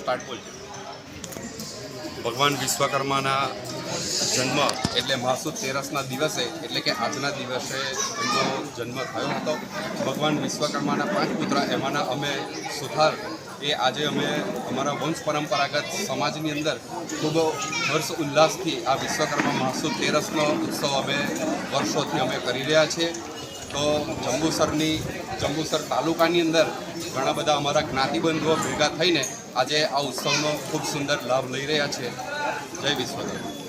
Start બોલ. ભગવાન વિશ્વકર્માના જન્મ એટલે માસુદ તેરસના દિવસે એટલે કે આજના દિવસે એમનો જન્મ થયો હતો. ભગવાન વિશ્વકર્માના 5 પુત્ર, એમાંના અમે સુથાર એ આજે અમે અમારા વંશ પરંપરાગત સમાજની અંદર ખૂબ હર્ષ ઉલ્લાસથી આ વિશ્વકર્મા માસુદ તેરસનો ઉત્સવ અમે વર્ષોથી અમે કરી રહ્યા છીએ. તો જંબુસર તાલુકાની અંદર ઘણા બધા અમારા જ્ઞાતિબંધુઓ ભેગા થઈને આજે આ ઉત્સવનો ખૂબ સુંદર લાભ લઈ રહ્યા છે. જય વિશ્વકર્મા.